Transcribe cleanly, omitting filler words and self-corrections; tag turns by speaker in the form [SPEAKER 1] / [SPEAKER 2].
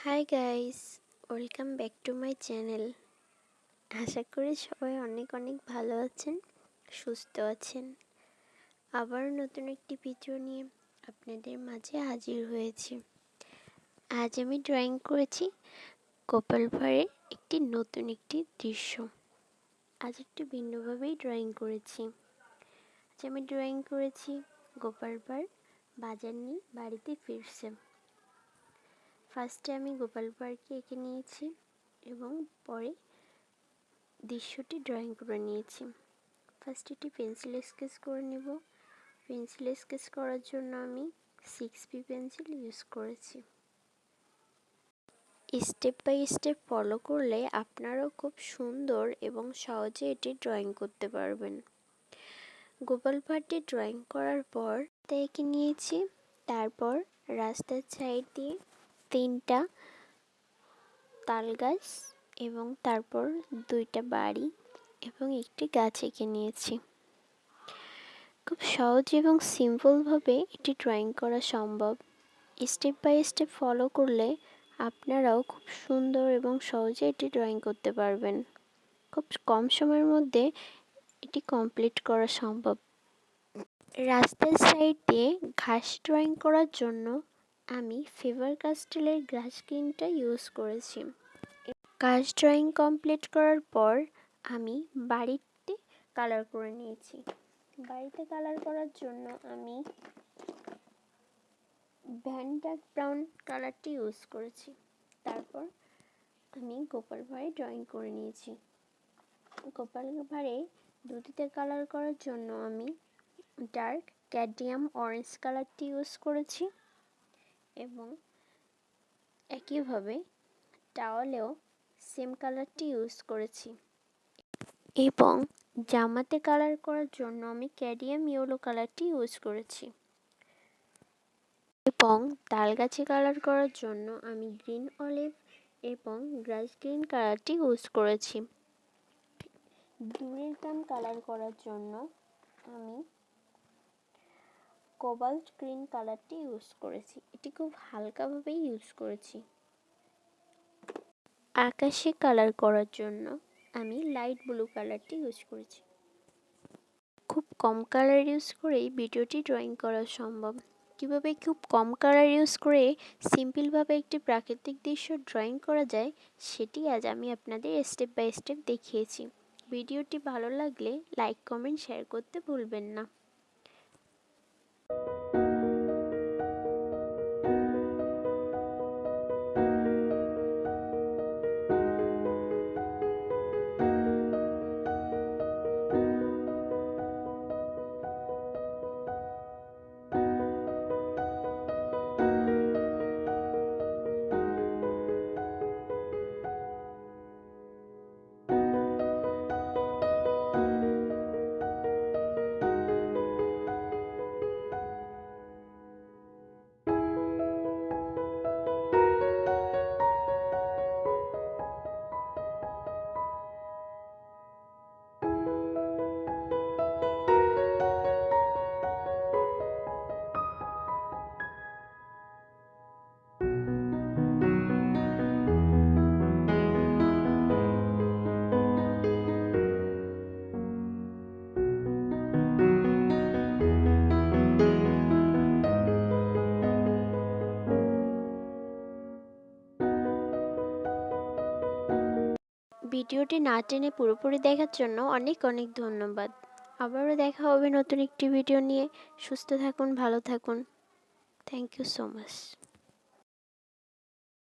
[SPEAKER 1] High guys, welcome back to my channel. আশা করি সবাই অনেক অনেক ভালো আছেন, সুস্থ আছেন। আবার নতুন একটি ভিডিও নিয়ে আপনাদের মাঝে হাজির হয়েছি। আজ আমি ড্রয়িং করেছি গোপাল ভাঁড়ের নতুন একটি দৃশ্য। আজ একটু ভিন্নভাবেই ড্রয়িং করেছি। আজ আমি ড্রয়িং করেছি গোপাল ভাঁড় বাজার নিয়ে বাড়িতে ফিরছে। ফার্স্টে আমি গোপাল ভাঁড়কে এঁকে নিয়েছি এবং পরে দৃশ্যটি ড্রয়িং করে নিয়েছি। ফার্স্ট একটি পেন্সিল স্কেচ করে নেব। পেন্সিল স্কেচ করার জন্য আমি 6B পেন্সিল ইউজ করেছি। স্টেপ বাই স্টেপ ফলো করলে আপনারাও খুব সুন্দর এবং সহজে এটি ড্রয়িং করতে পারবেন। গোপাল ভাঁড়টি ড্রয়িং করার পর এঁকে নিয়েছি। তারপর রাস্তার সাইড দিয়ে 3টা তাল গাছ এবং তারপর 2টা বাড়ি এবং একটি গাছ এঁকে নিয়েছি। খুব সহজ এবং সিম্পলভাবে এটি ড্রয়িং করা সম্ভব। স্টেপ বাই স্টেপ ফলো করলে আপনারাও খুব সুন্দর এবং সহজে এটি ড্রয়িং করতে পারবেন। খুব কম সময়ের মধ্যে এটি কমপ্লিট করা সম্ভব। রাস্তার সাইড দিয়ে ঘাস ড্রয়িং করার জন্য আমি ফেভার কাস্টেলের গ্রাস গ্রিনটা ইউজ করেছি। ঘাস ড্রয়িং কমপ্লিট করার পর আমি বাড়িতে কালার করে নিয়েছি। বাড়িতে কালার করার জন্য আমি ভ্যানডাক ব্রাউন কালারটি ইউজ করেছি। তারপর আমি গোপাল ভাঁড়ে ড্রয়িং করে নিয়েছি। গোপাল ভাঁড়ে দুটিতে কালার করার জন্য আমি ডার্ক ক্যাডমিয়াম অরেঞ্জ কালারটি ইউজ করেছি এবং একইভাবে টাওয়ালেও সেম কালারটি ইউজ করেছি এবং জামাতে কালার করার জন্য আমি ক্যাডমিয়াম ইয়েলো কালারটি ইউজ করেছি এবং তাল গাছে কালার করার জন্য আমি গ্রিন অলিভ এবং গ্রাস গ্রিন কালারটি ইউজ করেছি। দূরের গ্রাম কালার করার জন্য আমি কোবাল্ট গ্রিন কালারটি ইউজ করেছি। এটি খুব হালকাভাবেই ইউজ করেছি। আকাশে কালার করার জন্য আমি লাইট ব্লু কালারটি ইউজ করেছি। খুব কম কালার ইউজ করেই ভিডিওটি ড্রয়িং করা সম্ভব। কীভাবে খুব কম কালার ইউজ করে সিম্পলভাবে একটি প্রাকৃতিক দৃশ্য ড্রয়িং করা যায় সেটি আজ আমি আপনাদের স্টেপ বাই স্টেপ দেখিয়েছি। ভিডিওটি ভালো লাগলে লাইক কমেন্ট শেয়ার করতে ভুলবেন না। ভিডিওটি না টেনে পুরোপুরি দেখার জন্য অনেক অনেক ধন্যবাদ। আবারও দেখা হবে নতুন একটি ভিডিও নিয়ে। সুস্থ থাকুন, ভালো থাকুন। Thank you so much.